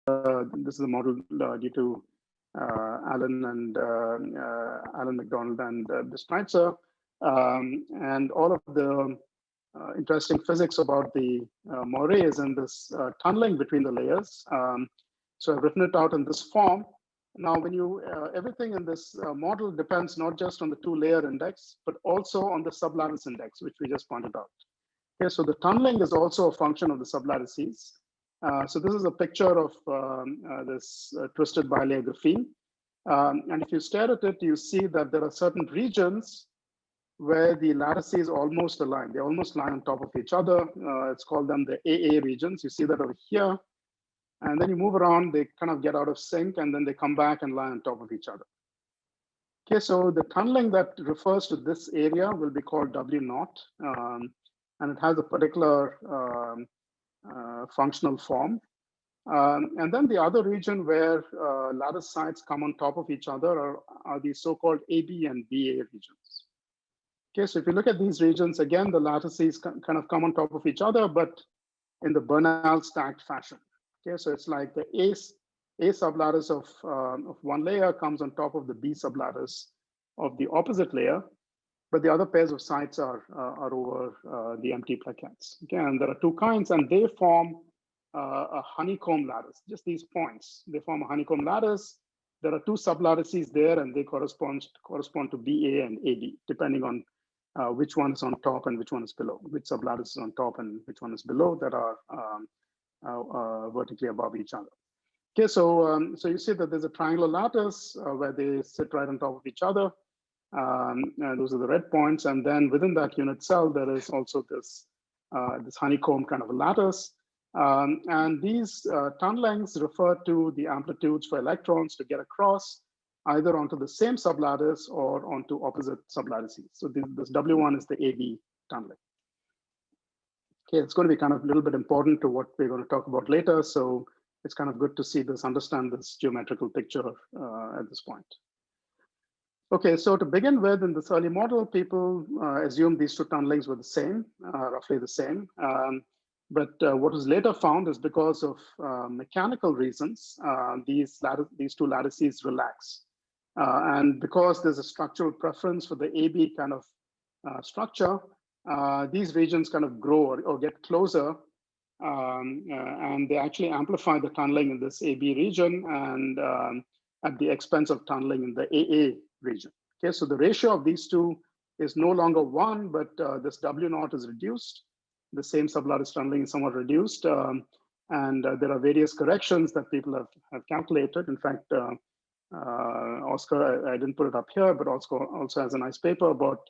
this is a model due to Alan McDonald and Schneitzer, and all of the interesting physics about the morays and this tunneling between the layers. So I've written it out in this form. Now, when you everything in this model depends not just on the two-layer index, but also on the sublattice index, which we just pointed out. Okay, so the tunneling is also a function of the sublattices. So this is a picture of this twisted bilayer graphene. And if you stare at it, you see that there are certain regions where the lattices almost align. They almost lie on top of each other. It's called them the AA regions. You see that over here. And then you move around, they kind of get out of sync, and then they come back and lie on top of each other. Okay, so the tunneling that refers to this area will be called W naught. And it has a particular functional form. And then the other region where lattice sites come on top of each other are the so-called AB and BA regions. Okay, so if you look at these regions, again, the lattices kind of come on top of each other, but in the Bernal stacked fashion. Okay, so it's like the A sublattice of one layer comes on top of the B sublattice of the opposite layer, but the other pairs of sites are over the empty plaquettes. Okay, and there are two kinds, and they form a honeycomb lattice, just these points. They form a honeycomb lattice. There are two sublattices there, and they correspond to BA and AB, depending on which one is on top and which one is below, which sublattice is on top and which one is below that are vertically above each other. Okay, so so you see that there's a triangular lattice where they sit right on top of each other. Those are the red points, and then within that unit cell, there is also this this honeycomb kind of a lattice. And these tunnelings refer to the amplitudes for electrons to get across either onto the same sublattice or onto opposite sublattices. So this W1 is the AB tunneling. Okay, it's going to be kind of a little bit important to what we're going to talk about later. So it's kind of good to see this, understand this geometrical picture at this point. Okay, so to begin with, in this early model, people assumed these two tunnelings were the same, roughly the same. But what was later found is because of mechanical reasons, these two lattices relax. And because there's a structural preference for the AB kind of structure, these regions kind of grow or get closer, and they actually amplify the tunneling in this AB region and at the expense of tunneling in the AA region. Okay, so the ratio of these two is no longer 1, but this W naught is reduced. The same sublattice tunneling is somewhat reduced, and there are various corrections that people have calculated. In fact, Oscar, I didn't put it up here, but Oscar also has a nice paper about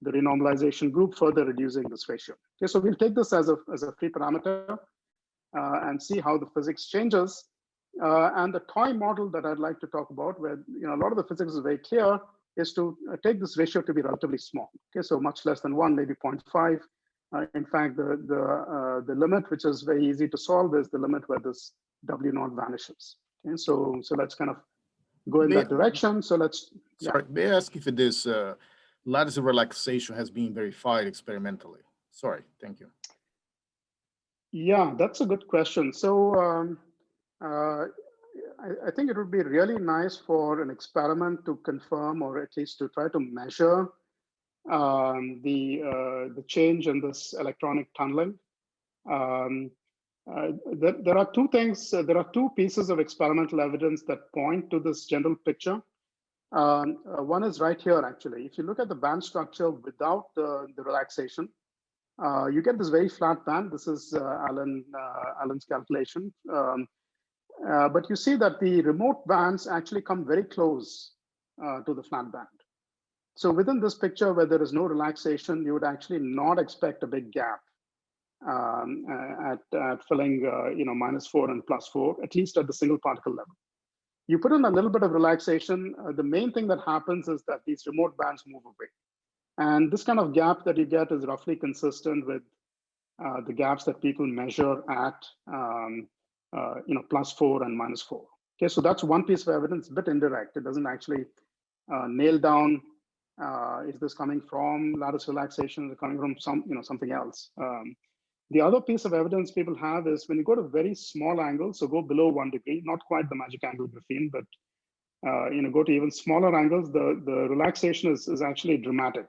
the renormalization group further reducing this ratio. Okay, so we'll take this as a free parameter and see how the physics changes. And the toy model that I'd like to talk about, where a lot of the physics is very clear, is to take this ratio to be relatively small. Okay, so much less than 1, maybe 0.5. In fact, the limit, which is very easy to solve, is the limit where this W naught vanishes. Okay, so let's kind of go in that direction. So let's. Sorry, may I ask if this lattice relaxation has been verified experimentally? Sorry, thank you. Yeah, that's a good question. So I think it would be really nice for an experiment to confirm, or at least to try to measure the change in this electronic tunneling. There are two things. There are two pieces of experimental evidence that point to this general picture. One is right here, actually. If you look at the band structure without the relaxation, you get this very flat band. This is Alan's calculation. But you see that the remote bands actually come very close to the flat band. So within this picture where there is no relaxation, you would actually not expect a big gap at filling -4 and +4, at least at the single particle level. You put in a little bit of relaxation, the main thing that happens is that these remote bands move away. And this kind of gap that you get is roughly consistent with the gaps that people measure at +4 and -4. Okay, so that's one piece of evidence, a bit indirect. It doesn't actually nail down is this coming from lattice relaxation, is it coming from something else? The other piece of evidence people have is when you go to very small angles, so go below 1 degree, not quite the magic angle graphene, but go to even smaller angles, the relaxation is actually dramatic.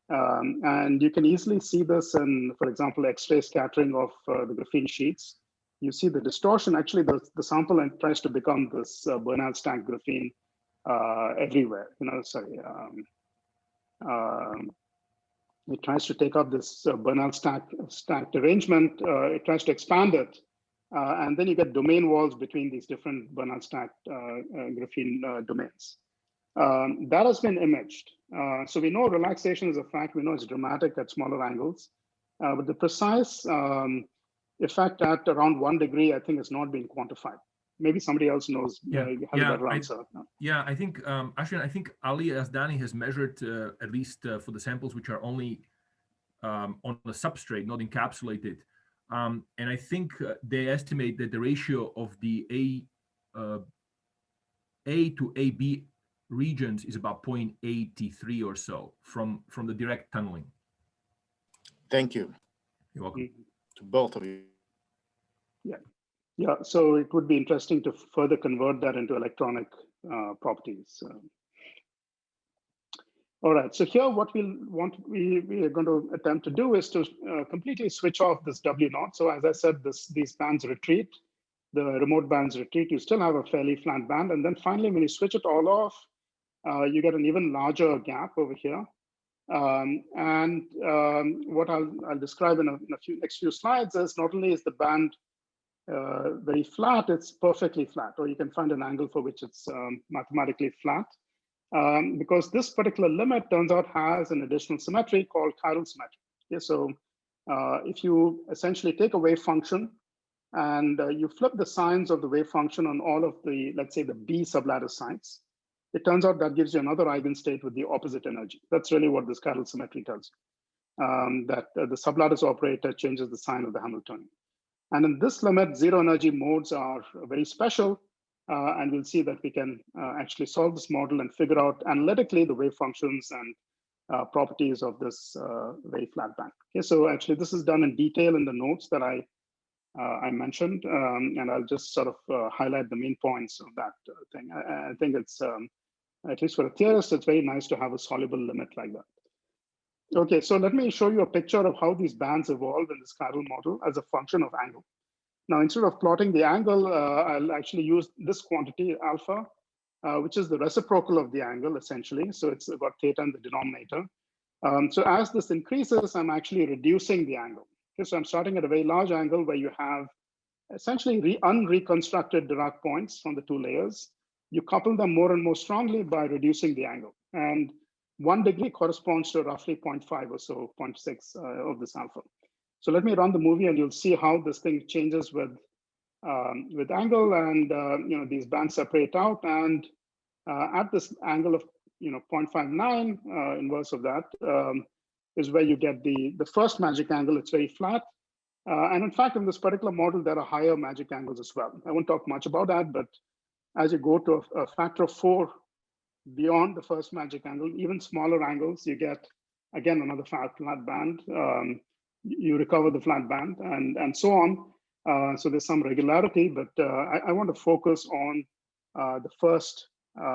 And you can easily see this in, for example, X-ray scattering of the graphene sheets. You see the distortion. Actually, the sample tries to become this Bernal stack graphene everywhere. It tries to take up this Bernal stacked arrangement. It tries to expand it. And then you get domain walls between these different Bernal stacked graphene domains. That has been imaged. So we know relaxation is a fact. We know it's dramatic at smaller angles. But the precise effect at around 1 degree, I think, is not being quantified. Maybe somebody else knows, has a better answer. I think, Ashwin, I think Ali Asdani has measured, at least for the samples which are only on the substrate, not encapsulated. And I think they estimate that the ratio of the A to AB regions is about 0.83 or so from the direct tunneling. Thank you. You're welcome. To both of you. Yeah, so it would be interesting to further convert that into electronic properties. All right, so here what we are going to attempt to do is to completely switch off this W naught. So as I said, these bands retreat, the remote bands retreat. You still have a fairly flat band, and then finally, when you switch it all off, you get an even larger gap over here. What I'll describe in a next few slides is not only is the band very flat, it's perfectly flat, or you can find an angle for which it's mathematically flat. Because this particular limit turns out has an additional symmetry called chiral symmetry. Okay, so if you essentially take a wave function and you flip the signs of the wave function on all of the, let's say, the B sublattice sides, it turns out that gives you another eigenstate with the opposite energy. That's really what this chiral symmetry tells you, that the sublattice operator changes the sign of the Hamiltonian. And in this limit, zero energy modes are very special. And we'll see that we can actually solve this model and figure out analytically the wave functions and properties of this very flat band. Okay, so actually this is done in detail in the notes that I mentioned, and I'll just sort of highlight the main points of that thing. I think it's, at least for a theorist, it's very nice to have a soluble limit like that. Okay, so let me show you a picture of how these bands evolve in this chiral model as a function of angle. Now, instead of plotting the angle, I'll actually use this quantity alpha, which is the reciprocal of the angle, essentially. So it's got theta in the denominator. So as this increases, I'm actually reducing the angle. Okay, so I'm starting at a very large angle where you have essentially unreconstructed Dirac points from the two layers. You couple them more and more strongly by reducing the angle. And 1 degree corresponds to roughly 0.5 or so, 0.6 of this alpha. So let me run the movie and you'll see how this thing changes with angle, and these bands separate out, and at this angle of 0.59, inverse of that, is where you get the first magic angle. It's very flat. And in fact, in this particular model, there are higher magic angles as well. I won't talk much about that, but as you go to a factor of 4 beyond the first magic angle, even smaller angles, you get, again, another flat band. You recover the flat band and so on. So there's some regularity, but I want to focus on the first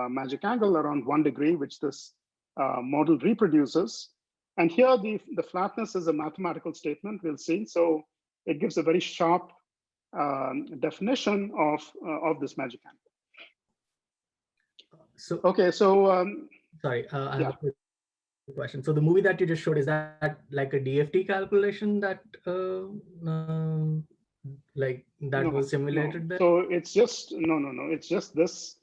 magic angle around 1 degree, which this model reproduces. And here the flatness is a mathematical statement, we'll see. So it gives a very sharp definition of this magic angle. So okay, so sorry, I have a quick question. So the movie that you just showed, is that like a DFT calculation that was simulated there? So it's just no. It's just this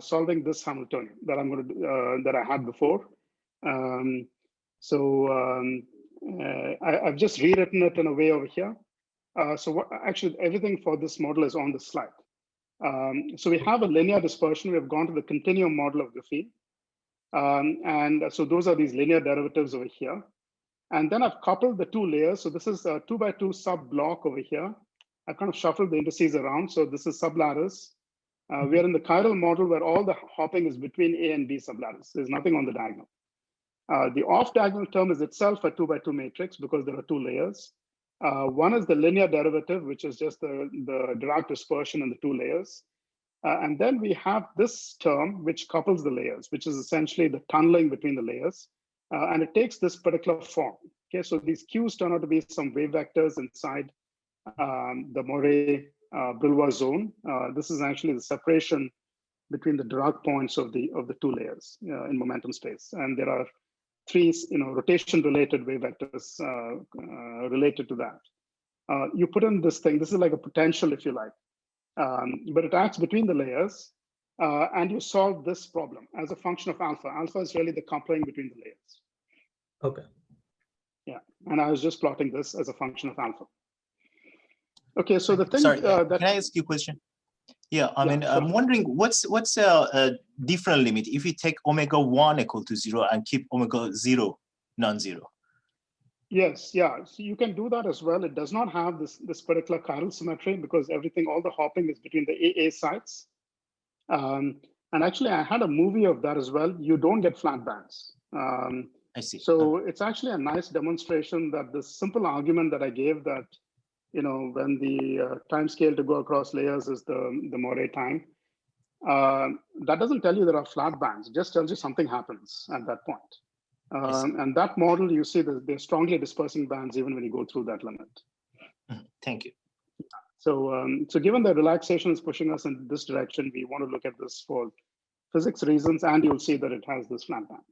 solving this Hamiltonian that I'm going to that I had before. I've just rewritten it in a way over here. Actually everything for this model is on the slide. So we have a linear dispersion. We've gone to the continuum model of graphene. So those are these linear derivatives over here. And then I've coupled the two layers. So this is a 2x2 sub block over here. I've kind of shuffled the indices around. So this is sublattice. We're in the chiral model where all the hopping is between A and B sublattice. There's nothing on the diagonal. The off diagonal term is itself a 2x2 matrix because there are two layers. One is the linear derivative, which is just the Dirac dispersion in the two layers. And then we have this term, which couples the layers, which is essentially the tunneling between the layers. And it takes this particular form. Okay, so these Qs turn out to be some wave vectors inside the Moray-Brillouin zone. This is actually the separation between the Dirac points of the two layers in momentum space. And there are three rotation-related wave vectors related to that. You put in this thing, this is like a potential, if you like, but it acts between the layers, and you solve this problem as a function of alpha. Alpha is really the coupling between the layers. Okay. Yeah, and I was just plotting this as a function of alpha. Okay, so the thing Sorry, that can I ask you a question? Yeah, I mean, sure. I'm wondering what's a different limit if you take omega 1 equal to 0 and keep omega 0 non-zero? Yes, yeah. So you can do that as well. It does not have this particular chiral symmetry because all the hopping is between the AA sites. And actually, I had a movie of that as well. You don't get flat bands. I see. So it's actually a nice demonstration that the simple argument that I gave that, when the time scale to go across layers is the Moray time, that doesn't tell you there are flat bands. It just tells you something happens at that point. And that model, you see that they're strongly dispersing bands even when you go through that limit. Thank you. So, so given that relaxation is pushing us in this direction, we want to look at this for physics reasons, and you'll see that it has this flat band.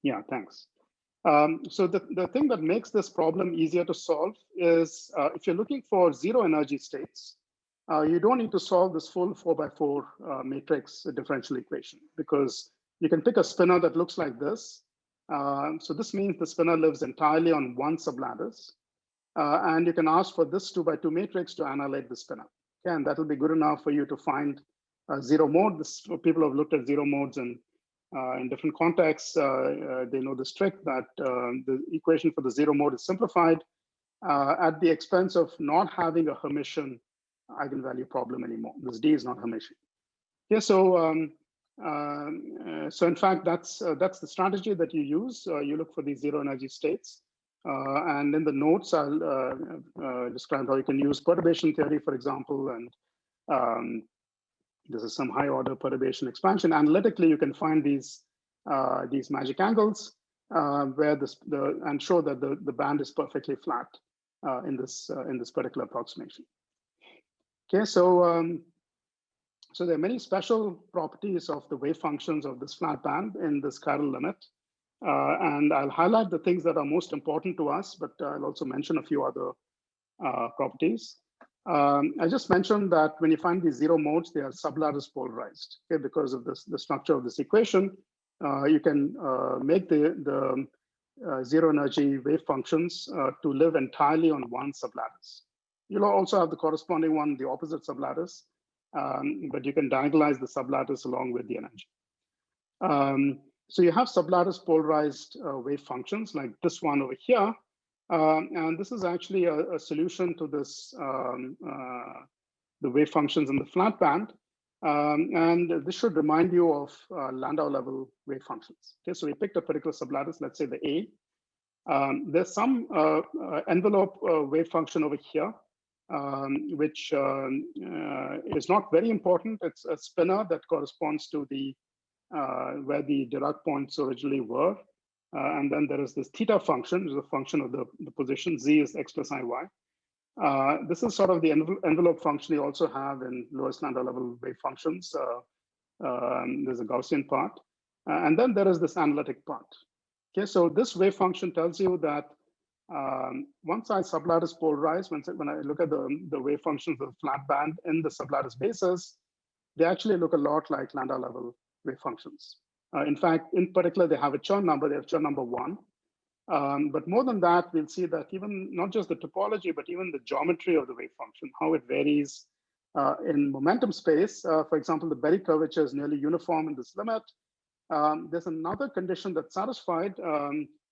Yeah, thanks. So the thing that makes this problem easier to solve is if you're looking for zero energy states, you don't need to solve this full 4x4 matrix differential equation because you can pick a spinner that looks like this. So this means the spinner lives entirely on one sublattice. And you can ask for this 2x2 matrix to annihilate the spinner. Okay, and that will be good enough for you to find zero mode. People have looked at zero modes in different contexts. They know this trick that the equation for the zero mode is simplified at the expense of not having a Hermitian eigenvalue problem anymore. This D is not Hermitian. Yeah, so so in fact, that's the strategy that you use. You look for these zero energy states. And in the notes, I'll describe how you can use perturbation theory, for example, and this is some high order perturbation expansion. Analytically, you can find these magic angles where and show that the band is perfectly flat in this particular approximation. Okay, so so there are many special properties of the wave functions of this flat band in this chiral limit. And I'll highlight the things that are most important to us, but I'll also mention a few other properties. I just mentioned that when you find these zero modes, they are sublattice polarized. Okay, because of the structure of this equation, you can make the zero energy wave functions to live entirely on one sublattice. You'll also have the corresponding one, the opposite sublattice, but you can diagonalize the sublattice along with the energy. So you have sublattice polarized wave functions like this one over here. And this is actually a solution to this, the wave functions in the flat band. And this should remind you of Landau level wave functions. Okay, so we picked a particular sublattice, let's say the A. There's some envelope wave function over here, which is not very important. It's a spinner that corresponds to the where the Dirac points originally were. And then there is this theta function, which is a function of the position. Z is x plus iy. This is sort of the envelope function you also have in lowest Landau level wave functions. There's a Gaussian part. And then there is this analytic part. Okay, so this wave function tells you that once I sublattice polarize, when I look at the wave functions of the flat band in the sublattice basis, they actually look a lot like Landau level wave functions. In fact, in particular, they have a Chern number. They have Chern number 1. But more than that, we'll see that even not just the topology, but even the geometry of the wave function, how it varies in momentum space. For example, the Berry curvature is nearly uniform in this limit. There's another condition that's satisfied,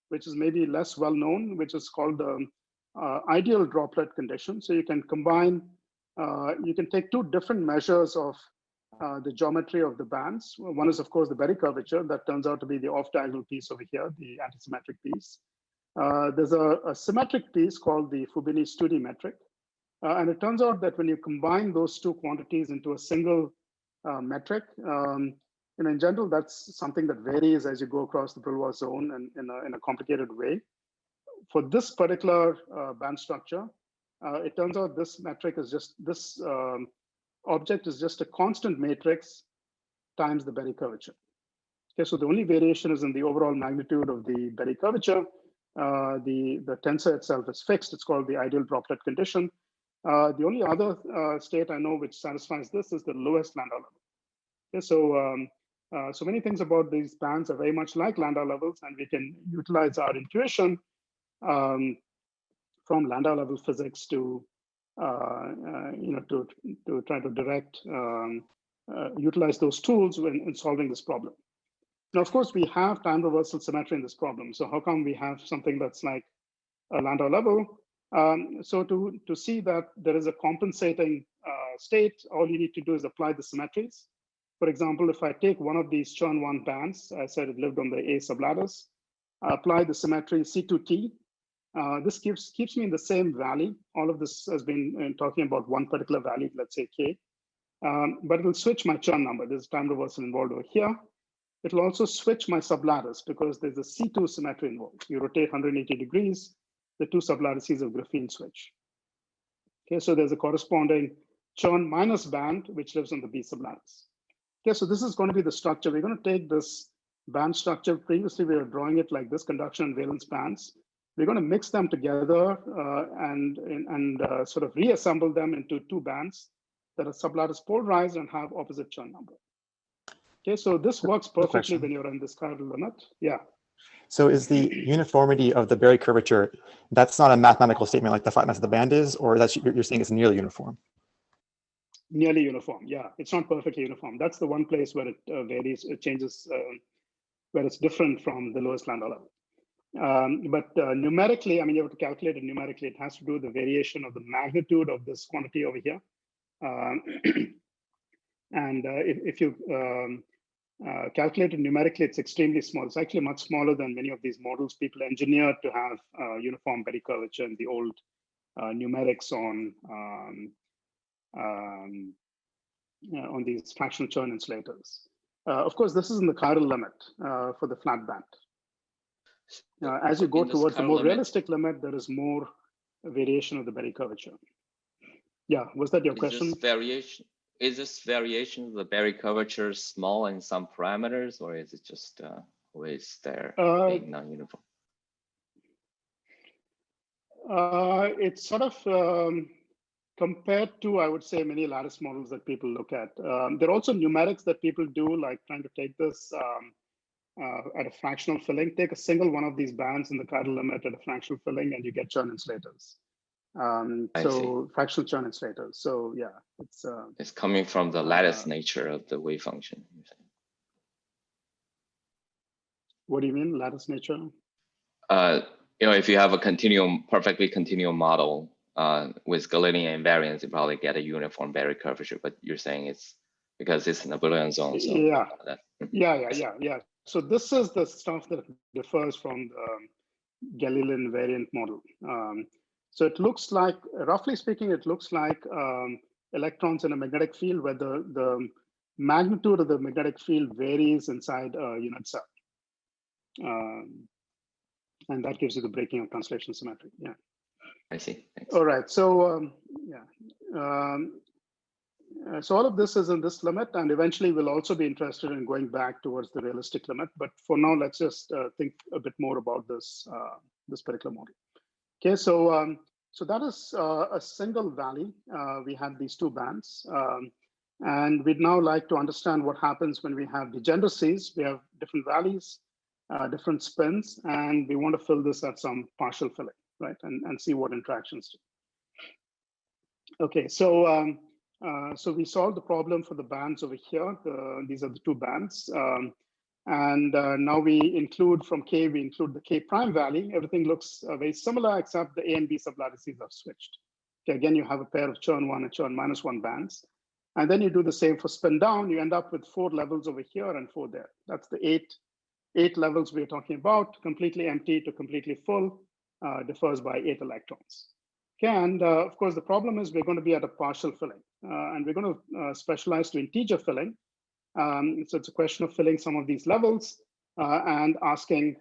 which is maybe less well known, which is called the ideal droplet condition. So you can combine, you can take two different measures of the geometry of the bands. One is, of course, the Berry curvature that turns out to be the off-diagonal piece over here, the antisymmetric piece. There's a symmetric piece called the Fubini-Studi metric. And it turns out that when you combine those two quantities into a single metric, in general, that's something that varies as you go across the Brillouin zone and in a complicated way. For this particular band structure, it turns out this metric is just, this object is just a constant matrix times the Berry curvature. Okay, so the only variation is in the overall magnitude of the Berry curvature. The tensor itself is fixed. It's called the ideal droplet condition. The only other state I know which satisfies this is the lowest Landau level. Okay, so many things about these bands are very much like Landau levels, and we can utilize our intuition from Landau level physics to to try to direct utilize those tools in solving this problem. Now, of course, we have time reversal symmetry in this problem. So how come we have something that's like a Landau level? So to see that there is a compensating state, all you need to do is apply the symmetries. For example, if I take one of these Chern-1 bands, I said it lived on the A sublattice, apply the symmetry C2T. This keeps me in the same valley. All of this has been talking about one particular value, let's say K. But it will switch my Chern number. There's time reversal involved over here. It'll also switch my sublattice because there's a C2 symmetry involved. You rotate 180 degrees, the two sublattices of graphene switch. Okay, so there's a corresponding Chern minus band, which lives on the B sublattice. Okay, so this is going to be the structure. We're going to take this band structure. Previously, we were drawing it like this, conduction and valence bands. We're going to mix them together and sort of reassemble them into two bands that are sublattice polarized and have opposite Chern number. Okay, so this works perfectly when you're in this chiral limit. Yeah. So is the uniformity of the Berry curvature, that's not a mathematical statement like the flatness of the band is, or that's you're saying it's nearly uniform? Nearly uniform, yeah. It's not perfectly uniform. That's the one place where it varies, it changes, where it's different from the lowest Landau level. But numerically, I mean, you have to calculate it numerically. It has to do with the variation of the magnitude of this quantity over here. And if you calculate it numerically, it's extremely small. It's actually much smaller than many of these models people engineered to have uniform Berry curvature in the old numerics on these fractional Chern insulators. Of course, this is in the chiral limit for the flat band. As you go towards the more realistic limit, there is more variation of the Berry curvature. Yeah, was that your question? Is this variation of the Berry curvature small in some parameters, or is it just always there being non-uniform? It's sort of compared to, I would say, many lattice models that people look at. There are also numerics that people do, like trying to take this at a fractional filling. Take a single one of these bands in the chiral limit at a fractional filling, and you get Chern insulators. So fractional Chern insulators. So yeah, it's coming from the lattice nature of the wave function. What do you mean, lattice nature? If you have a perfectly continuum model with Galilean invariance, you probably get a uniform Berry curvature. But you're saying it's because it's in a Brillouin zone. So yeah. So this is the stuff that differs from the Galilean invariant model. So it looks like, roughly speaking, it looks like electrons in a magnetic field where the magnitude of the magnetic field varies inside a unit cell. And that gives you the breaking of translation symmetry. Yeah. I see. Thanks. All right. So so all of this is in this limit, and eventually we'll also be interested in going back towards the realistic limit. But for now, let's just think a bit more about this this particular model. Okay, so so that is a single valley. We have these two bands, and we'd now like to understand what happens when we have degeneracies. We have different valleys, different spins, and we want to fill this at some partial filling, right? And see what interactions do. Okay, so so we solved the problem for the bands over here. These are the two bands. And now we include from K, we include the K prime valley. Everything looks very similar, except the A and B sublattices are switched. Okay, again, you have a pair of Chern-1 and Chern-1 bands. And then you do the same for spin down. You end up with 4 levels over here and 4 there. That's the 8 8 levels we're talking about, completely empty to completely full, differs by 8 electrons. Okay, and of course, the problem is we're going to be at a partial filling, and we're going to specialize to integer filling. So it's a question of filling some of these levels and asking,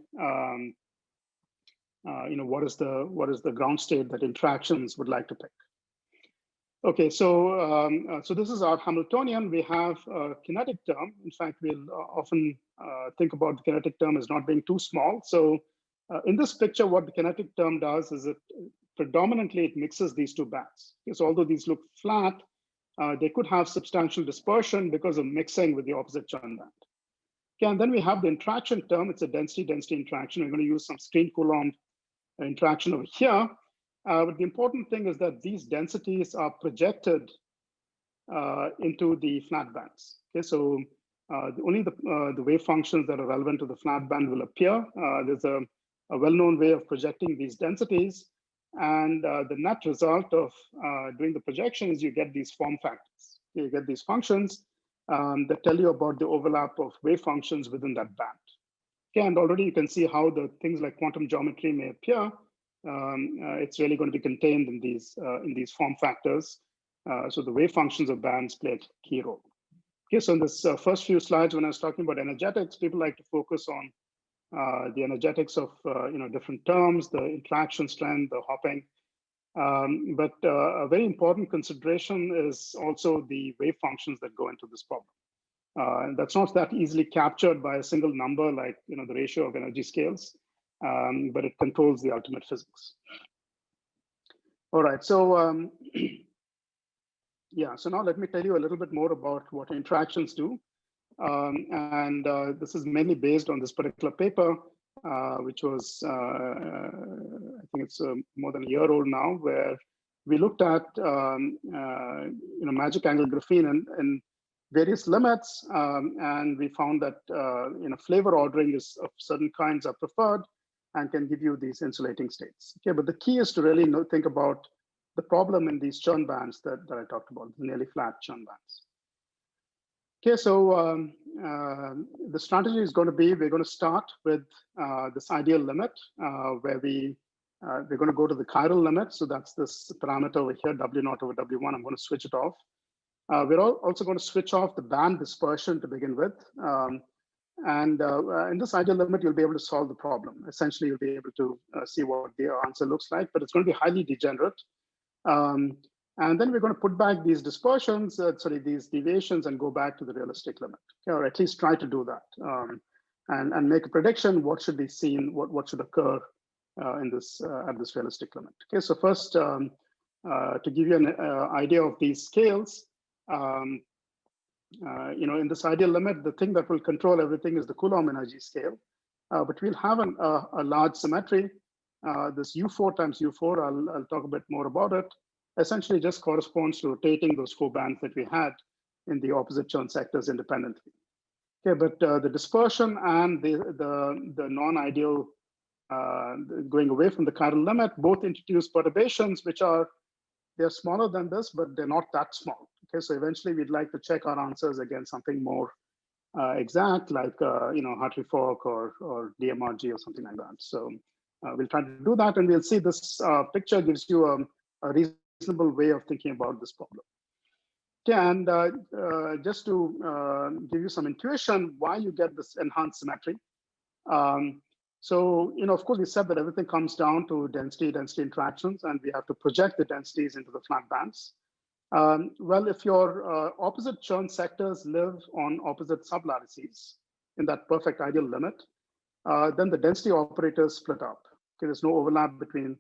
what is the ground state that interactions would like to pick. Okay, so this is our Hamiltonian. We have a kinetic term. In fact, we'll often think about the kinetic term as not being too small. So in this picture, what the kinetic term does is it predominantly mixes these two bands. Okay, so although these look flat, they could have substantial dispersion because of mixing with the opposite Chern band. Okay, and then we have the interaction term. It's a density-density interaction. We're going to use some screen Coulomb interaction over here. But the important thing is that these densities are projected into the flat bands. Okay, so only the wave functions that are relevant to the flat band will appear. There's a well-known way of projecting these densities. And the net result of doing the projection is you get these form factors. You get these functions that tell you about the overlap of wave functions within that band. Okay, and already you can see how the things like quantum geometry may appear. It's really going to be contained in these form factors. So the wave functions of bands play a key role. Okay, so in this first few slides, when I was talking about energetics, people like to focus on the energetics of different terms, the interaction strength, the hopping. But a very important consideration is also the wave functions that go into this problem. And that's not that easily captured by a single number like the ratio of energy scales, but it controls the ultimate physics. All right, so yeah, so now let me tell you a little bit more about what interactions do. This is mainly based on this particular paper, which was, I think it's more than a year old now, where we looked at magic angle graphene and various limits, and we found that flavor ordering is of certain kinds are preferred and can give you these insulating states. Okay, but the key is to really think about the problem in these Chern bands that I talked about, the nearly flat Chern bands. Okay, so the strategy is going to be, we're going to start with this ideal limit where we're going to go to the chiral limit. So that's this parameter over here, W0 over W1. I'm going to switch it off. We're also going to switch off the band dispersion to begin with. In this ideal limit, you'll be able to solve the problem. Essentially, you'll be able to see what the answer looks like, but it's going to be highly degenerate. And then we're going to put back these dispersions, these deviations, and go back to the realistic limit, or at least try to do that, and make a prediction. What should be seen? What should occur in this at this realistic limit? Okay, so first, to give you an idea of these scales, in this ideal limit, the thing that will control everything is the Coulomb energy scale. But we'll have a large symmetry. This U4 times U4, I'll talk a bit more about it, essentially just corresponds to rotating those 4 bands that we had in the opposite Chern sectors independently. Okay, but the dispersion and the non-ideal going away from the chiral limit both introduce perturbations, which they're smaller than this, but they're not that small. Okay, so eventually we'd like to check our answers against something more exact, like Hartree-Fock or DMRG or something like that. So we'll try to do that, and we'll see this picture gives you a reasonable way of thinking about this problem. Okay, and just to give you some intuition why you get this enhanced symmetry. So, of course, we said that everything comes down to density interactions, and we have to project the densities into the flat bands. Well, if your opposite Chern sectors live on opposite sublattices in that perfect ideal limit, then the density operators split up. Okay, there's no overlap between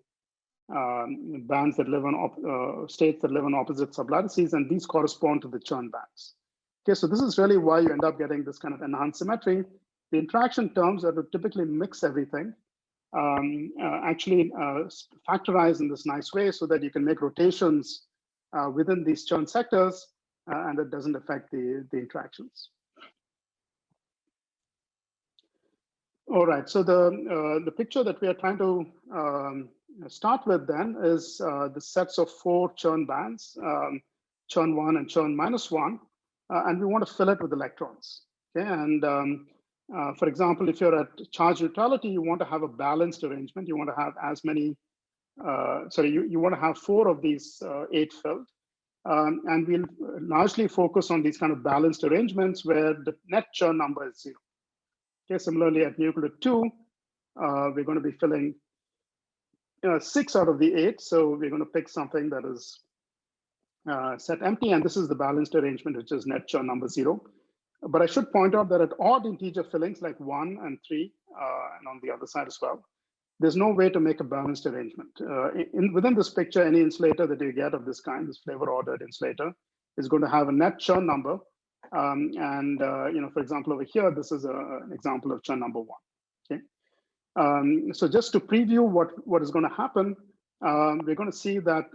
bands that live on states that live on opposite sublattices, and these correspond to the Chern bands. Okay, so this is really why you end up getting this kind of enhanced symmetry. The interaction terms that would typically mix everything actually factorize in this nice way so that you can make rotations within these Chern sectors, and it doesn't affect the interactions. All right, so the picture that we are trying to start with then is the sets of 4 Chern bands, Chern 1 and Chern -1, and we want to fill it with electrons. Okay, and For example, if you're at charge neutrality, you want to have a balanced arrangement. You want to have as many, you want to have 4 of these 8 filled. And we'll largely focus on these kind of balanced arrangements where the net churn number is 0. Okay, similarly at nu equal to 2, we're going to be filling 6 out of the 8. So we're going to pick something that is set empty, and this is the balanced arrangement, which is net churn number 0. But I should point out that at odd integer fillings like 1 and 3, and on the other side as well, there's no way to make a balanced arrangement. Within this picture, any insulator that you get of this kind, this flavor ordered insulator, is going to have a net churn number. For example, over here, this is an example of churn number 1. Okay. So just to preview what is going to happen, we're going to see that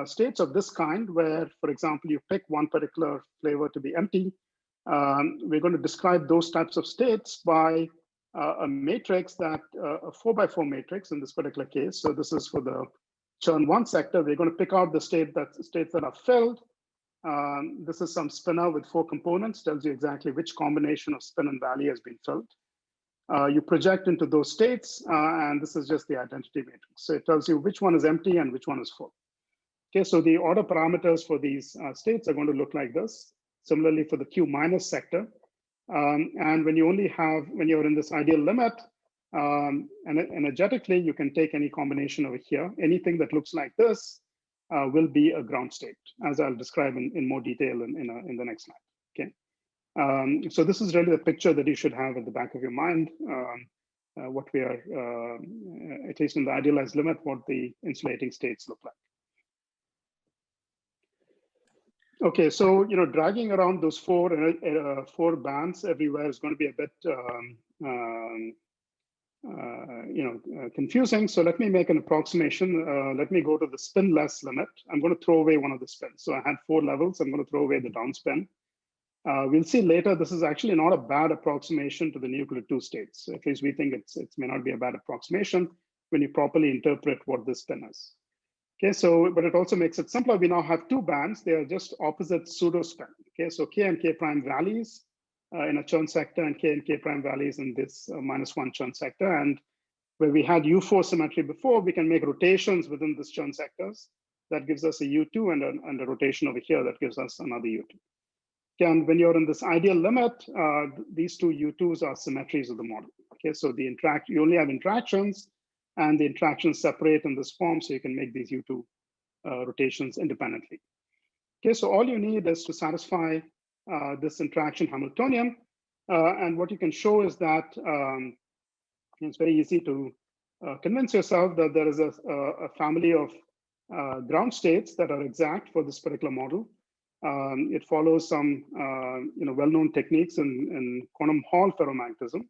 states of this kind, where, for example, you pick one particular flavor to be empty, we're going to describe those types of states by a matrix that a 4x4 matrix in this particular case. So this is for the churn 1 sector. We're going to pick out the states that are filled. This is some spinner with 4 components, tells you exactly which combination of spin and valley has been filled. You project into those states, and this is just the identity matrix. So it tells you which one is empty and which one is full. Okay, so the order parameters for these states are going to look like this. Similarly for the Q minus sector. And when you're in this ideal limit, energetically, you can take any combination over here. Anything that looks like this will be a ground state, as I'll describe in more detail in the next slide. Okay. So this is really the picture that you should have at the back of your mind. What we are, at least in the idealized limit, what the insulating states look like. Okay, so dragging around those 4 bands everywhere is going to be a bit confusing. So let me make an approximation. Let me go to the spin-less limit. I'm going to throw away one of the spins. So I had 4 levels. I'm going to throw away the down spin. We'll see later. This is actually not a bad approximation to the nuclear 2 states. At least we think it may not be a bad approximation when you properly interpret what this spin is. Okay, so, but it also makes it simpler. We now have 2 bands. They are just opposite pseudo spin. Okay, so K and K prime values in a churn sector and K and K prime values in this -1 churn sector. And where we had U4 symmetry before, we can make rotations within this churn sectors. That gives us a U2 and a rotation over here that gives us another U2. Okay, and when you're in this ideal limit, these 2 U2s are symmetries of the model. Okay, so you only have interactions, and the interactions separate in this form, so you can make these U2 rotations independently. Okay, so all you need is to satisfy this interaction Hamiltonian, and what you can show is that it's very easy to convince yourself that there is a family of ground states that are exact for this particular model. It follows some well-known techniques in quantum Hall ferromagnetism.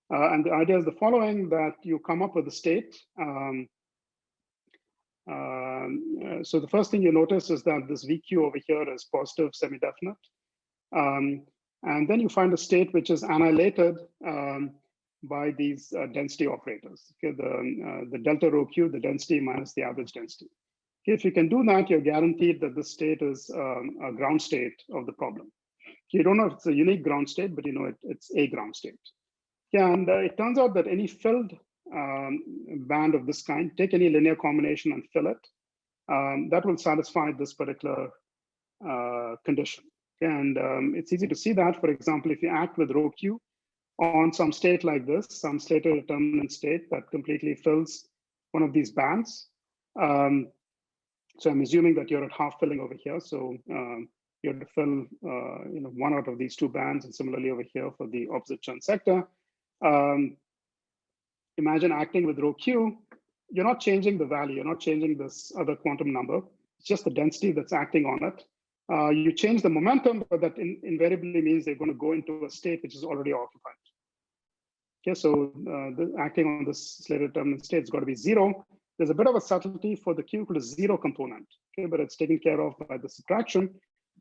And the idea is the following, that you come up with a state. So the first thing you notice is that this VQ over here is positive semi-definite. And then you find a state which is annihilated by these density operators. Okay, the delta rho Q, the density minus the average density. Okay, if you can do that, you're guaranteed that this state is a ground state of the problem. You don't know if it's a unique ground state, but you know it's a ground state. Yeah, and it turns out that any filled band of this kind, take any linear combination and fill it, that will satisfy this particular condition. And it's easy to see that, for example, if you act with rho Q on some state like this, some slater determinant state that completely fills one of these bands. So I'm assuming that you're at half filling over here. So you have to fill one out of these 2 bands, and similarly over here for the opposite churn sector. Imagine acting with rho Q. You're not changing the value. You're not changing this other quantum number. It's just the density that's acting on it. You change the momentum, but that invariably means they're going to go into a state which is already occupied. Okay, so acting on this slater determinant state has got to be 0. There's a bit of a subtlety for the Q equal to 0 component, okay, but it's taken care of by the subtraction,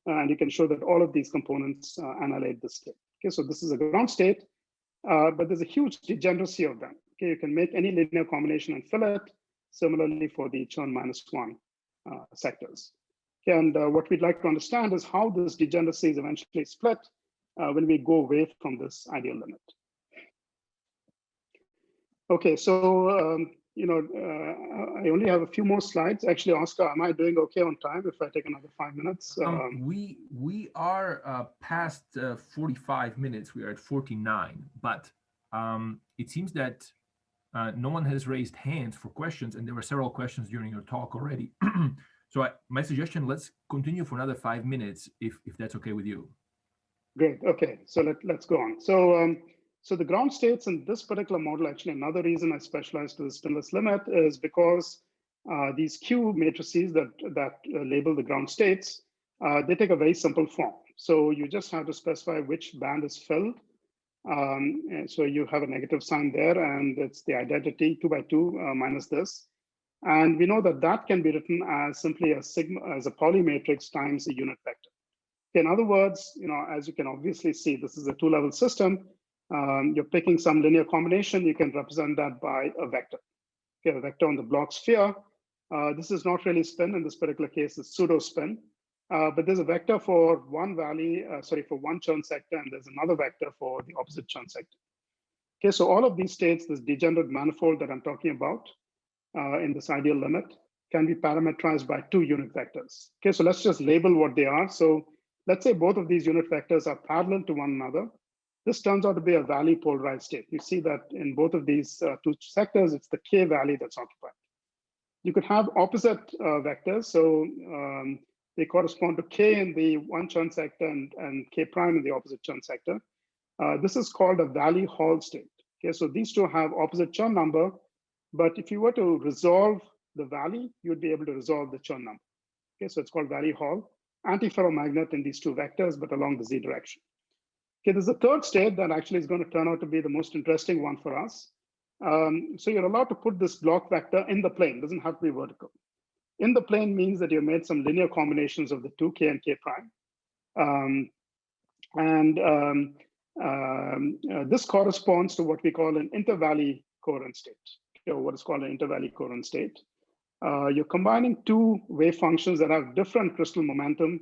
and you can show that all of these components annihilate the state. Okay, so this is a ground state, but there's a huge degeneracy of them. Okay, you can make any linear combination and fill it. Similarly for the churn -1 sectors. Okay, and what we'd like to understand is how this degeneracy is eventually split when we go away from this ideal limit. Okay, so I only have a few more slides. Actually, Oscar, am I doing okay on time if I take another 5 minutes? We are past 45 minutes. We are at 49, but it seems that no one has raised hands for questions, and there were several questions during your talk already. So my suggestion, let's continue for another 5 minutes, if that's okay with you. Great. Okay, so let's go on. So the ground states in this particular model, actually, another reason I specialized to the spinless limit is because these Q matrices that label the ground states, they take a very simple form. So you just have to specify which band is filled. And so you have a negative sign there, and it's the identity 2 by 2 minus this. And we know that that can be written as simply a sigma, as a Pauli matrix times a unit vector. In other words, as you can obviously see, this is a two-level system. You're picking some linear combination. You can represent that by a vector. Okay, a vector on the block sphere. This is not really spin. In this particular case, it's pseudo spin. But there's a vector for one valley, for one Chern sector, and there's another vector for the opposite Chern sector. Okay, so all of these states, this degenerate manifold that I'm talking about in this ideal limit, can be parameterized by two unit vectors. Okay, so let's just label what they are. So let's say both of these unit vectors are parallel to one another. This turns out to be a valley polarized state. You see that in both of these two sectors, it's the K valley that's occupied. You could have opposite vectors. So they correspond to K in the one Chern sector and K prime in the opposite Chern sector. This is called a valley Hall state. Okay, so these two have opposite Chern number, but if you were to resolve the valley, you'd be able to resolve the Chern number. Okay, so it's called valley Hall. Antiferromagnet in these two vectors, but along the Z direction. Okay, there's a third state that actually is going to turn out to be the most interesting one for us. So you're allowed to put this block vector in the plane. It doesn't have to be vertical. In the plane means that you made some linear combinations of the two K and K prime. This corresponds to what we call an intervalley coherent state, or what is called an intervalley coherent state. You're combining two wave functions that have different crystal momentum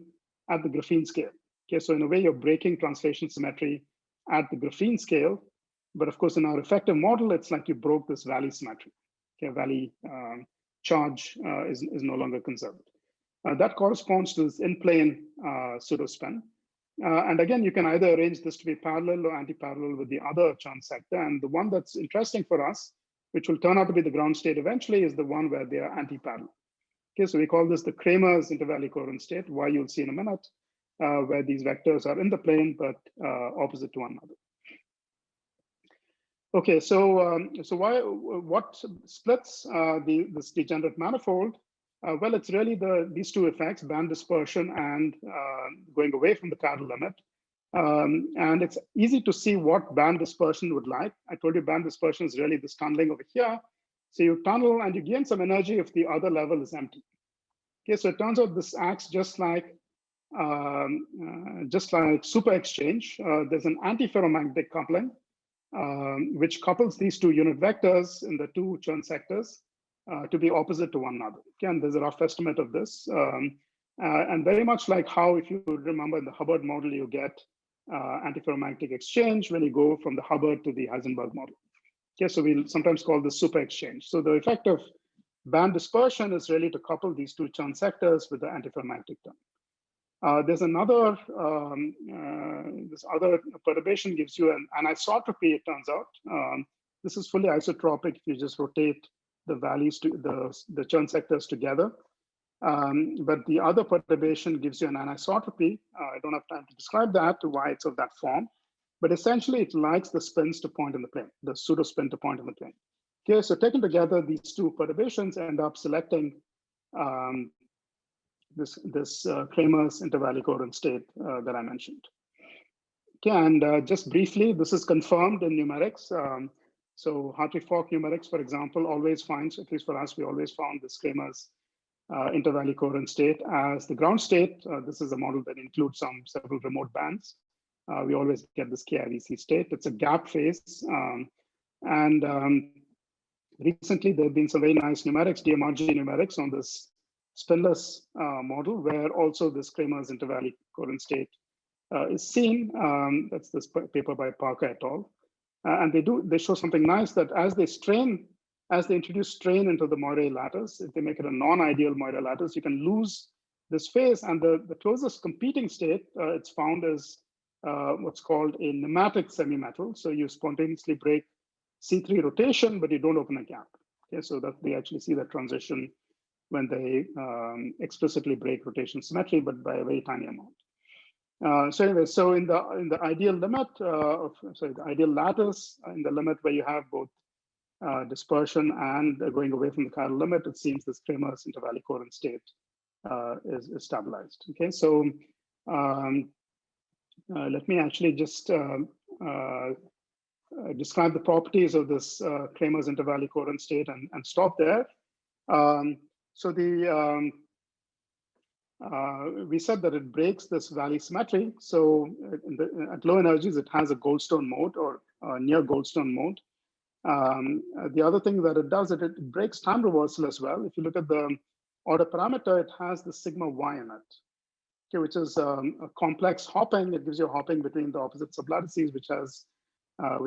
at the graphene scale. Okay, so in a way, you're breaking translation symmetry at the graphene scale. But of course, in our effective model, it's like you broke this valley symmetry. Okay, valley charge is no longer conserved. That corresponds to this in-plane pseudo-spin. And again, you can either arrange this to be parallel or anti-parallel with the other Chern sector. And the one that's interesting for us, which will turn out to be the ground state eventually, is the one where they are anti-parallel. Okay, so we call this the Kramer's intervalley coherent state, why you'll see in a minute, where these vectors are in the plane, but opposite to one another. Okay, so what splits this degenerate manifold? Well, it's really these two effects, band dispersion and going away from the Carroll limit. And it's easy to see what band dispersion would like. I told you band dispersion is really this tunneling over here. So you tunnel and you gain some energy if the other level is empty. Okay, so it turns out this acts just like super exchange. There's an antiferromagnetic coupling, which couples these two unit vectors in the two Chern sectors to be opposite to one another. Again, there's a rough estimate of this. And very much like how, if you remember in the Hubbard model, you get antiferromagnetic exchange when you go from the Hubbard to the Heisenberg model. Okay, so we'll sometimes call this super exchange. So the effect of band dispersion is really to couple these two Chern sectors with the antiferromagnetic term. There's another, this other perturbation gives you an anisotropy, it turns out. This is fully isotropic if you just rotate the values to the Chern sectors together. But the other perturbation gives you an anisotropy. I don't have time to describe that, to why it's of that form. But essentially, it likes the spins to point in the plane, the pseudo spin to point in the plane. Okay, so taken together, these two perturbations end up selecting this Kramer's intervalley coherent state that I mentioned. Okay, and just briefly, this is confirmed in numerics. So Hartree-Fock numerics, for example, always finds, at least for us, we always found this Kramer's intervalley coherent state as the ground state. This is a model that includes several remote bands. We always get this KIVC state. It's a gap phase. Recently, there have been some very nice numerics, DMRG numerics on this spinless model, where also this Kramer's intervalley coherent state is seen. That's this paper by Parker et al. And they show something nice, that as they introduce strain into the Moiré lattice, if they make it a non-ideal Moiré lattice, you can lose this phase. And the closest competing state it's found is what's called a nematic semimetal. So you spontaneously break C3 rotation, but you don't open a gap. Okay, so that they actually see that transition when they explicitly break rotation symmetry, but by a very tiny amount. So anyway, so in the ideal limit the ideal lattice, in the limit where you have both dispersion and going away from the chiral limit, it seems this Kramer's intervalley coherent state is stabilized. Okay, so let me actually just describe the properties of this Kramer's intervalley coherent state and stop there. So we said that it breaks this valley symmetry. So at low energies, it has a Goldstone mode or near Goldstone mode. The other thing that it does, it breaks time reversal as well. If you look at the order parameter, it has the sigma y in it, okay, which is a complex hopping. It gives you a hopping between the opposite sublattices, which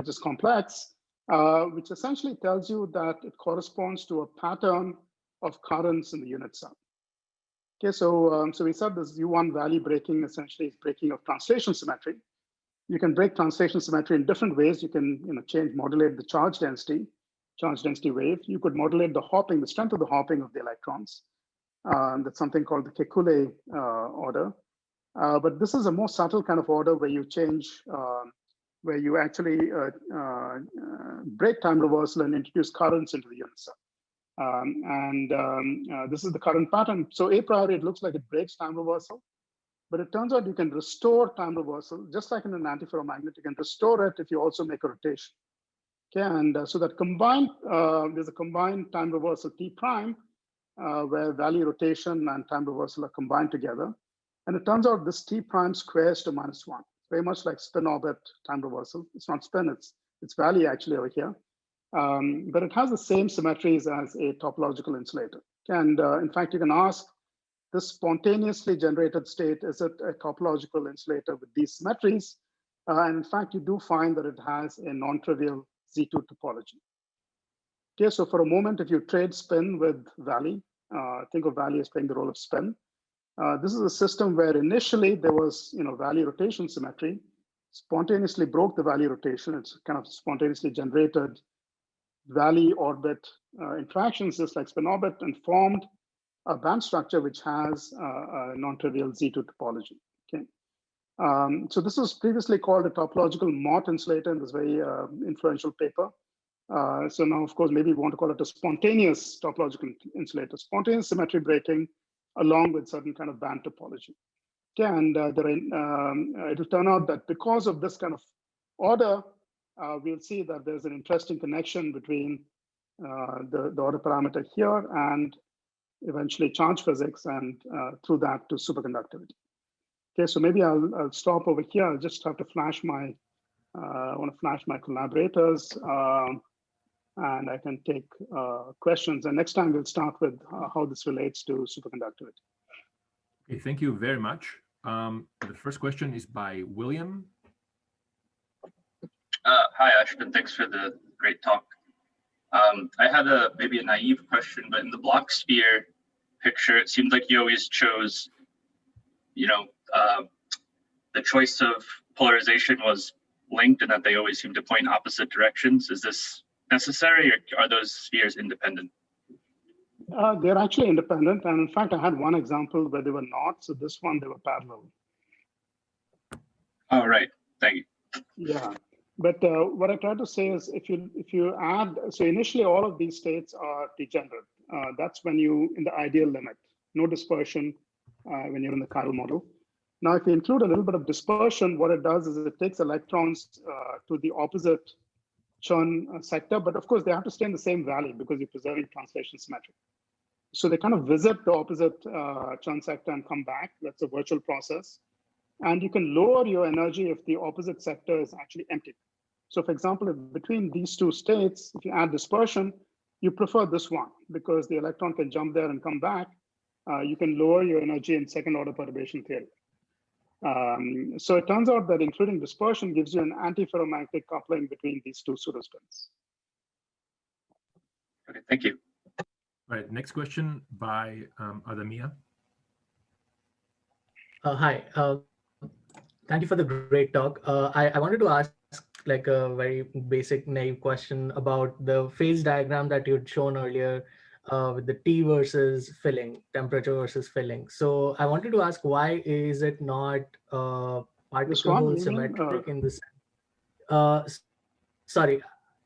is complex, which essentially tells you that it corresponds to a pattern of currents in the unit cell. Okay, so we said this U1 valley breaking essentially is breaking of translation symmetry. You can break translation symmetry in different ways. You can modulate the charge density wave. You could modulate the hopping, the strength of the hopping of the electrons. That's something called the Kekulé order. But this is a more subtle kind of order where you change, where you actually break time reversal and introduce currents into the unit cell. This is the current pattern. So a priori, it looks like it breaks time reversal, but it turns out you can restore time reversal, just like in an antiferromagnet, you can restore it if you also make a rotation. Okay, and so that combined, there's a combined time reversal T prime, where valley rotation and time reversal are combined together. And it turns out this T prime squares to -1, very much like spin orbit time reversal. It's not spin, it's valley actually over here. But it has the same symmetries as a topological insulator. And in fact, you can ask, this spontaneously generated state, is it a topological insulator with these symmetries? And in fact, you do find that it has a non-trivial Z2 topology. Okay, so for a moment, if you trade spin with valley, think of valley as playing the role of spin. This is a system where initially there was valley rotation symmetry, spontaneously broke the valley rotation. It's kind of spontaneously generated valley orbit interactions, just like spin orbit, and formed a band structure which has a non-trivial Z2 topology. Okay, so this was previously called a topological Mott insulator in this very influential paper. So now, of course, maybe we want to call it a spontaneous topological insulator, spontaneous symmetry breaking along with certain kind of band topology. Okay, and it will turn out that because of this kind of order, we'll see that there's an interesting connection between the order parameter here and eventually charge physics, and through that to superconductivity. Okay, so maybe I'll stop over here. I'll just have to flash my, I want to flash my collaborators, and I can take questions. And next time we'll start with how this relates to superconductivity. Okay, thank you very much. The first question is by William. Hi, Ashwin. Thanks for the great talk. I had maybe a naive question, but in the block sphere picture, it seemed like you always chose, the choice of polarization was linked and that they always seem to point in opposite directions. Is this necessary, or are those spheres independent? They're actually independent. And in fact, I had one example where they were not. So this one, they were parallel. Oh, right. Thank you. Yeah. But what I try to say is if you add, so initially all of these states are degenerate. That's when you, in the ideal limit, no dispersion when you're in the chiral model. Now, if you include a little bit of dispersion, what it does is it takes electrons to the opposite Chern sector, but of course they have to stay in the same valley because you're preserving translation symmetry. So they kind of visit the opposite Chern sector and come back. That's a virtual process. And you can lower your energy if the opposite sector is actually empty. So for example, if between these two states, if you add dispersion, you prefer this one because the electron can jump there and come back. You can lower your energy in second order perturbation theory. So it turns out that including dispersion gives you an antiferromagnetic coupling between these two pseudospins. Okay, thank you. All right, next question by Adamia. Hi, thank you for the great talk. I wanted to ask like a very basic naive question about the phase diagram that you'd shown earlier with the T versus filling, temperature versus filling. So I wanted to ask, why is it not particle hole symmetric in this? Sorry,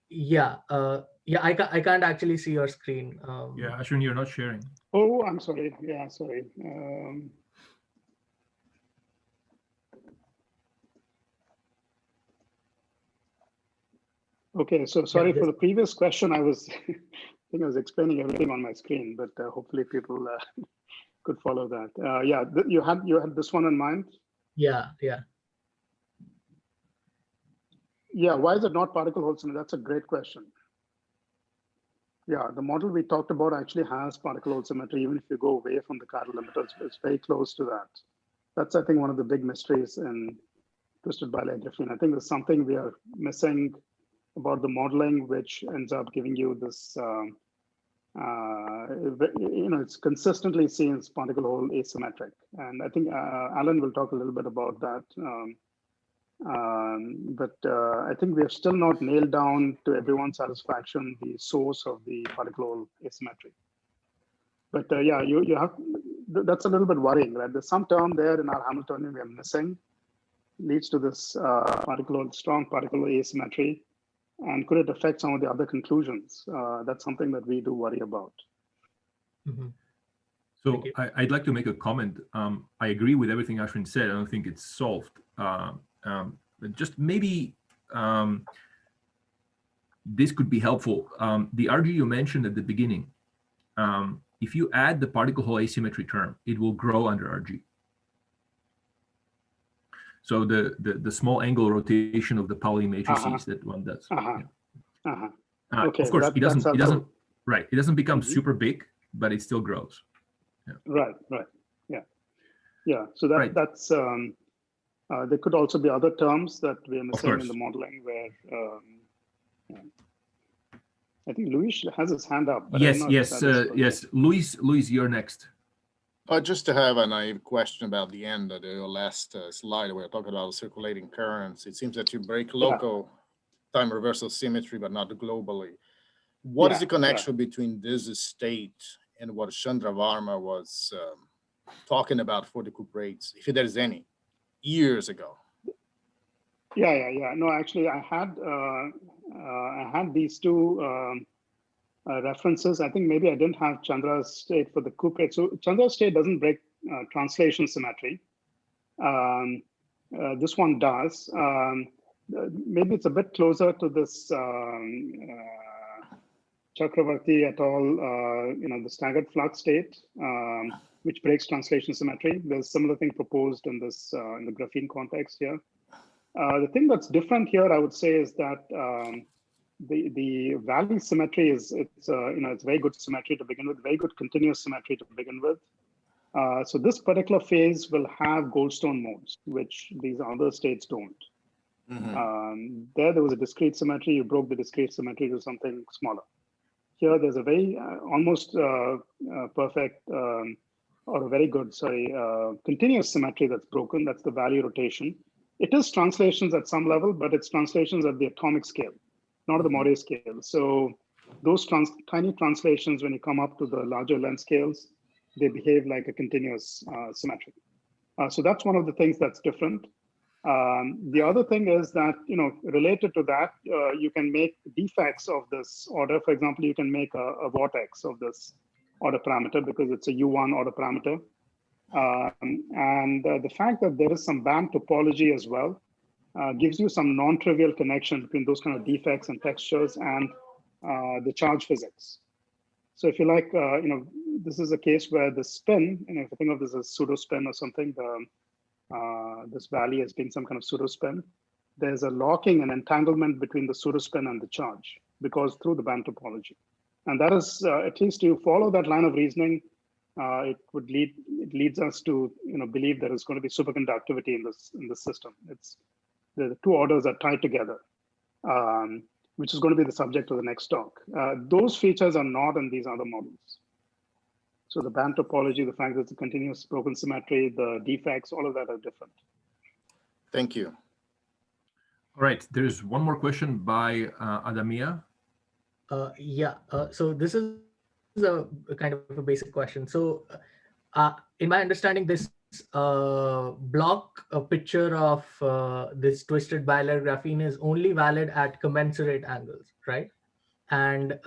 yeah, I can't actually see your screen. Yeah, Ashwin, you're not sharing. Oh, I'm sorry. Yeah, sorry. Okay, so sorry for the previous question. I was, I think I was explaining everything on my screen, but hopefully people could follow that. Yeah, you had this one in mind. Yeah. Yeah, why is it not particle hole symmetry? That's a great question. Yeah, the model we talked about actually has particle hole symmetry, even if you go away from the chiral limiters. It's very close to that. That's, I think, one of the big mysteries in twisted bilayer graphene. I think there's something we are missing about the modeling, which ends up giving you this, it's consistently seen as particle hole asymmetric. And I think Alan will talk a little bit about that. But I think we have still not nailed down to everyone's satisfaction the source of the particle hole asymmetry. But yeah, you have, that's a little bit worrying, right? There's some term there in our Hamiltonian we are missing, leads to this strong particle hole asymmetry. And could it affect some of the other conclusions? That's something that we do worry about. Mm-hmm. So I'd like to make a comment. I agree with everything Ashwin said. I don't think it's solved. But just maybe this could be helpful. The RG you mentioned at the beginning, if you add the particle hole asymmetry term, it will grow under RG. So the small angle rotation of the Pauli matrices that one does. Okay, of course, it doesn't become super big, but it still grows. Yeah. Right. Yeah. So that's there could also be other terms that we are missing in the modeling where I think Luis has his hand up. Yes. Luis, you're next. Just to have a naive question about the end of your last slide, where we're talking about circulating currents. It seems that you break local time reversal symmetry, but not globally. What is the connection between this state and what Chandra Varma was talking about for the cuprates, if there's any, years ago? Yeah. No, actually, I had these two references. I think maybe I didn't have Chandra's state for the cuprate. So Chandra's state doesn't break translation symmetry. This one does. Maybe it's a bit closer to this Chakravarti et al. The staggered flux state, which breaks translation symmetry. There's a similar thing proposed in this in the graphene context here. The thing that's different here, I would say, is that the valley symmetry it's very good symmetry to begin with, very good continuous symmetry to begin with. So this particular phase will have Goldstone modes, which these other states don't. Mm-hmm. There was a discrete symmetry. You broke the discrete symmetry to something smaller. Here, there's a very almost perfect or a very good, continuous symmetry that's broken. That's the valley rotation. It is translations at some level, but it's translations at the atomic scale, not at the Moiré scale. So those tiny translations, when you come up to the larger length scales, they behave like a continuous symmetry. So that's one of the things that's different. The other thing is that, related to that, you can make defects of this order. For example, you can make a vortex of this order parameter because it's a U1 order parameter. And the fact that there is some band topology as well gives you some non-trivial connection between those kind of defects and textures and the charge physics. So if you like, this is a case where the spin, if you think of this as pseudo spin or something, this valley as being some kind of pseudo spin, there's a locking and entanglement between the pseudo spin and the charge because through the band topology. And that is, at least you follow that line of reasoning, it leads us to believe there is going to be superconductivity in this system. It's the two orders are tied together, which is going to be the subject of the next talk. Those features are not in these other models. So the band topology, the fact that it's a continuous broken symmetry, the defects, all of that are different. Thank you. All right, there's one more question by Adamia. So this is a kind of a basic question. So in my understanding, this block picture of this twisted bilayer graphene is only valid at commensurate angles, right? And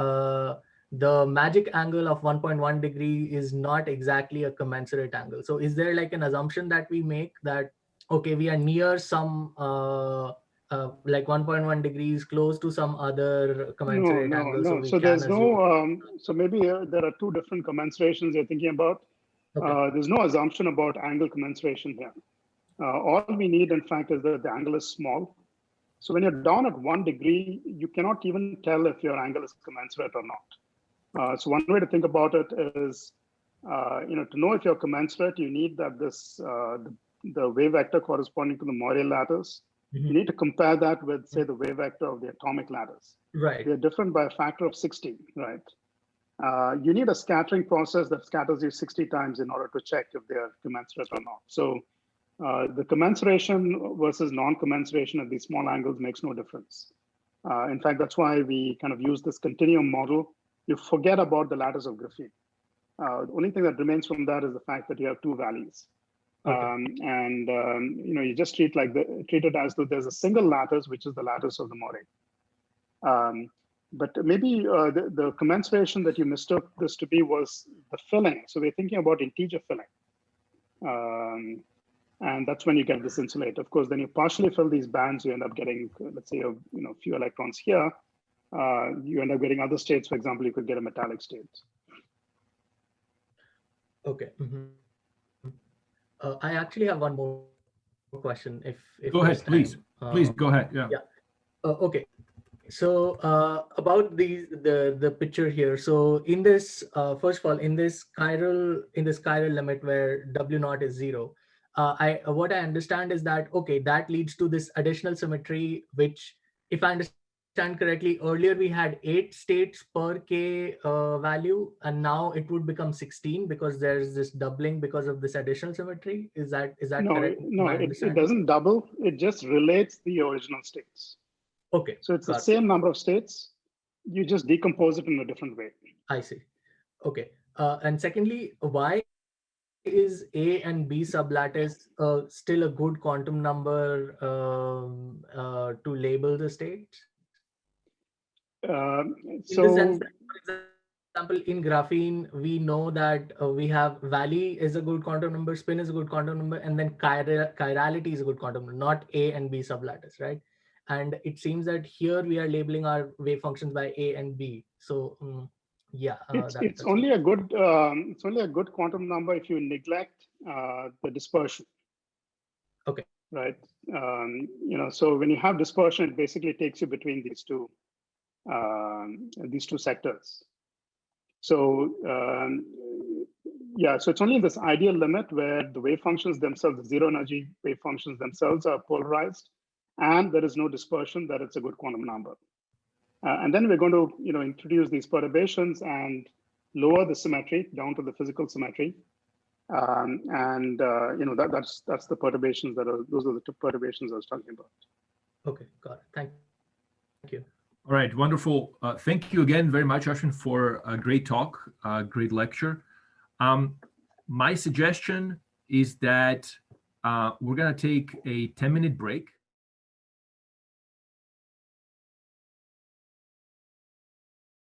the magic angle of 1.1 degree is not exactly a commensurate angle. So is there like an assumption that we make that, okay, we are near some like 1.1 degrees close to some other commensurate angle? No. So there's no, so maybe there are two different commensurations you're thinking about. Okay. There's no assumption about angle commensuration here. All we need, in fact, is that the angle is small. So when you're down at 1 degree, you cannot even tell if your angle is commensurate or not. So one way to think about it is, to know if you're commensurate, you need that the wave vector corresponding to the Moiré lattice. Mm-hmm. You need to compare that with, say, the wave vector of the atomic lattice. Right. They're different by a factor of 60, right? You need a scattering process that scatters you 60 times in order to check if they're commensurate or not. So the commensuration versus non-commensuration at these small angles makes no difference. In fact, that's why we kind of use this continuum model. You forget about the lattice of graphene. The only thing that remains from that is the fact that you have two valleys. Okay. You just treat it as though there's a single lattice, which is the lattice of the Moiré. But maybe the commensuration that you mistook this to be was the filling. So we're thinking about integer filling. And that's when you get this insulate. Of course, then you partially fill these bands, you end up getting, let's say, a few electrons here. You end up getting other states. For example, you could get a metallic state. Okay. Mm-hmm. I actually have one more question. If go ahead, please. Please go ahead. Yeah. Okay. So about the picture here. So in this, first of all, in this chiral limit where W0 is 0, what I understand is that, okay, that leads to this additional symmetry, which, if I understand correctly, earlier we had 8 states per K value, and now it would become 16 because there's this doubling because of this additional symmetry. Is that correct? No, it doesn't double. It just relates the original states. Okay. So it's the same number of states. You just decompose it in a different way. I see. Okay. And secondly, why is A and B sublattice still a good quantum number to label the states? So, in the sense that, for example, in graphene, we know that we have valley is a good quantum number, spin is a good quantum number, and then chirality is a good quantum number, not A and B sublattice, right? And it seems that here we are labeling our wave functions by A and B. So yeah, it's only a good quantum number if you neglect the dispersion. Okay. Right. So when you have dispersion, it basically takes you between these two sectors. So so it's only this ideal limit where the wave functions themselves, the zero energy wave functions themselves, are polarized, and there is no dispersion, that it's a good quantum number. And then we're going to introduce these perturbations and lower the symmetry down to the physical symmetry. That's the perturbations those are the two perturbations I was talking about. Okay, got it. Thank you. All right, wonderful. Thank you again very much, Ashwin, for a great talk, a great lecture. My suggestion is that we're going to take a 10-minute break.